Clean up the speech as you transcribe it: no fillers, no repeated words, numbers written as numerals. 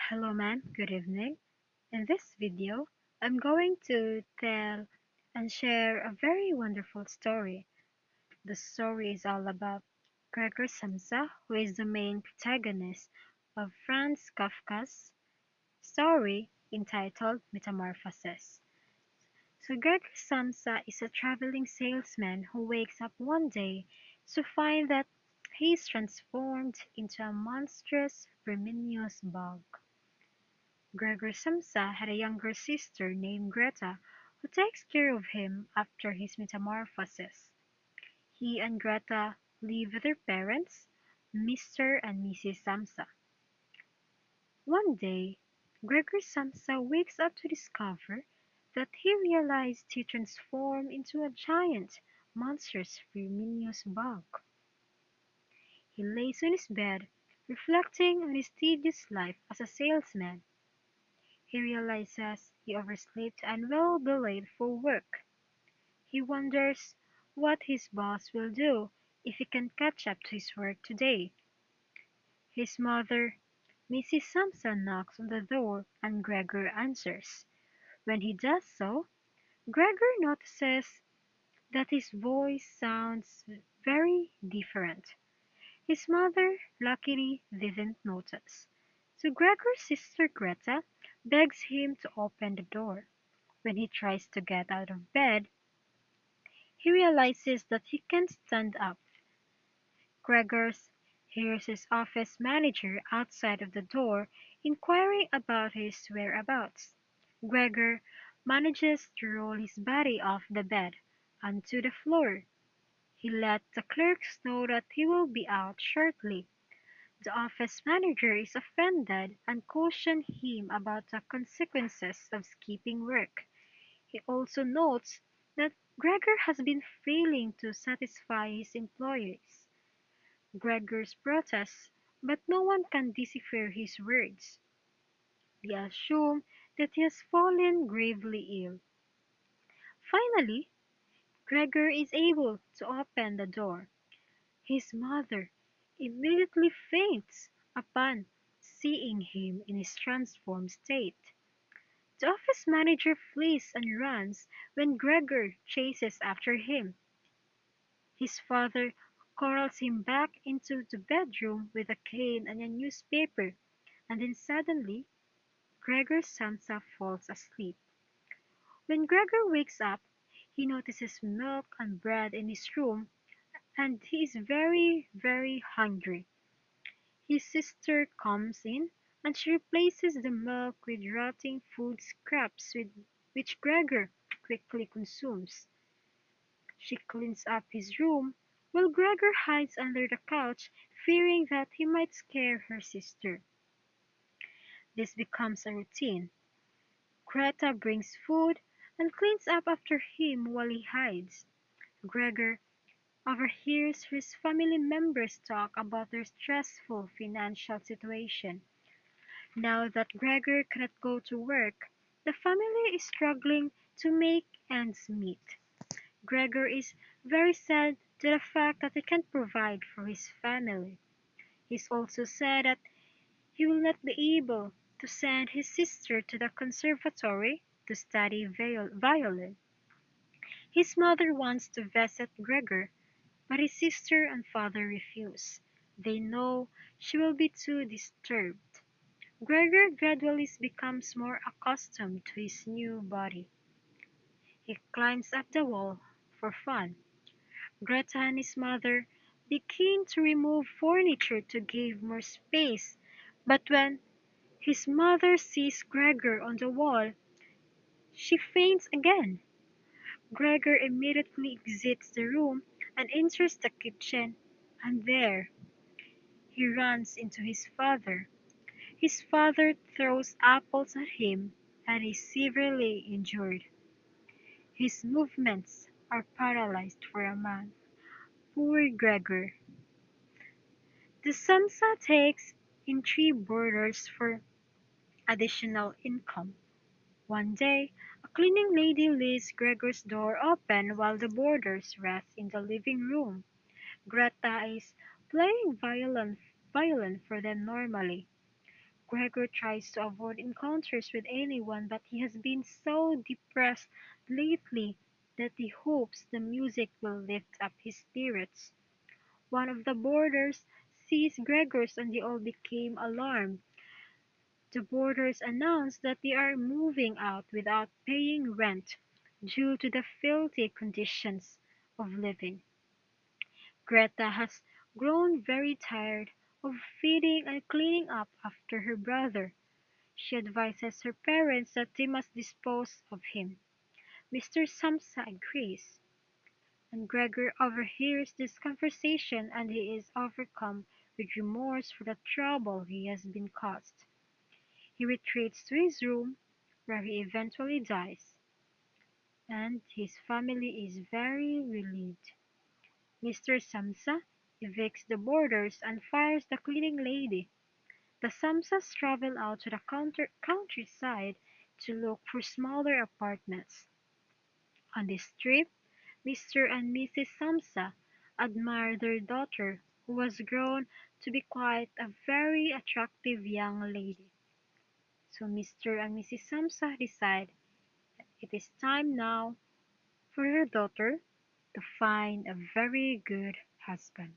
Hello man, good evening. In this video, I'm going to tell and share a very wonderful story. The story is all about Gregor Samsa, who is the main protagonist of Franz Kafka's story entitled Metamorphosis. So Gregor Samsa is a traveling salesman who wakes up one day to find that he is transformed into a monstrous verminous bug. Gregor Samsa had a younger sister named Greta, who takes care of him after his metamorphosis. He and Greta live with their parents, Mr. and Mrs. Samsa. One day, Gregor Samsa wakes up to discover that he realized he transformed into a giant, monstrous, verminous bug. He lays on his bed, reflecting on his tedious life as a salesman. He realizes he overslept and will be late for work. He wonders what his boss will do if he can catch up to his work today. His mother, Mrs. Sampson, knocks on the door and Gregor answers. When he does so, Gregor notices that his voice sounds very different. His mother luckily didn't notice. So Gregor's sister Greta begs him to open the door. When he tries to get out of bed, he realizes that he can't stand up. Gregor hears his office manager outside of the door inquiring about his whereabouts. Gregor manages to roll his body off the bed onto the floor. He lets the clerks know that he will be out shortly. The office manager is offended and cautions him about the consequences of skipping work. He also notes that Gregor has been failing to satisfy his employees. Gregor's protests, but no one can decipher his words. They assume that he has fallen gravely ill. Finally, Gregor is able to open the door. His mother immediately faints upon seeing him in his transformed state. The office manager flees and runs when Gregor chases after him. His father corrals him back into the bedroom with a cane and a newspaper, and then suddenly Gregor Samsa falls asleep. When Gregor wakes up, he notices milk and bread in his room, and he is very, very hungry. His sister comes in, and she replaces the milk with rotting food scraps which Gregor quickly consumes. She cleans up his room, while Gregor hides under the couch, fearing that he might scare her sister. This becomes a routine. Greta brings food and cleans up after him while he hides. Gregor overhears his family members talk about their stressful financial situation. Now that Gregor cannot go to work, the family is struggling to make ends meet. Gregor is very sad to the fact that he can't provide for his family. He's also sad that he will not be able to send his sister to the conservatory to study violin. His mother wants to visit Gregor, but his sister and father refuse. They know she will be too disturbed. Gregor gradually becomes more accustomed to his new body. He climbs up the wall for fun. Greta and his mother begin to remove furniture to give more space, but when his mother sees Gregor on the wall, she faints again. Gregor immediately exits the room and enters the kitchen, and there he runs into his father. His father throws apples at him and is severely injured. His movements are paralyzed for a month. Poor Gregor. The Samsa takes in three boarders for additional income. One day, a cleaning lady leaves Gregor's door open while the boarders rest in the living room. Greta is playing violin for them normally. Gregor tries to avoid encounters with anyone, but he has been so depressed lately that he hopes the music will lift up his spirits. One of the boarders sees Gregors and they all became alarmed. The boarders announce that they are moving out without paying rent due to the filthy conditions of living. Greta has grown very tired of feeding and cleaning up after her brother. She advises her parents that they must dispose of him. Mr. Samsa agrees, and Gregor overhears this conversation and he is overcome with remorse for the trouble he has been caused. He retreats to his room, where he eventually dies, and his family is very relieved. Mr. Samsa evicts the boarders and fires the cleaning lady. The Samsas travel out to the countryside to look for smaller apartments. On this trip, Mr. and Mrs. Samsa admire their daughter, who has grown to be quite a very attractive young lady. So Mr. and Mrs. Samsa decide that it is time now for their daughter to find a very good husband.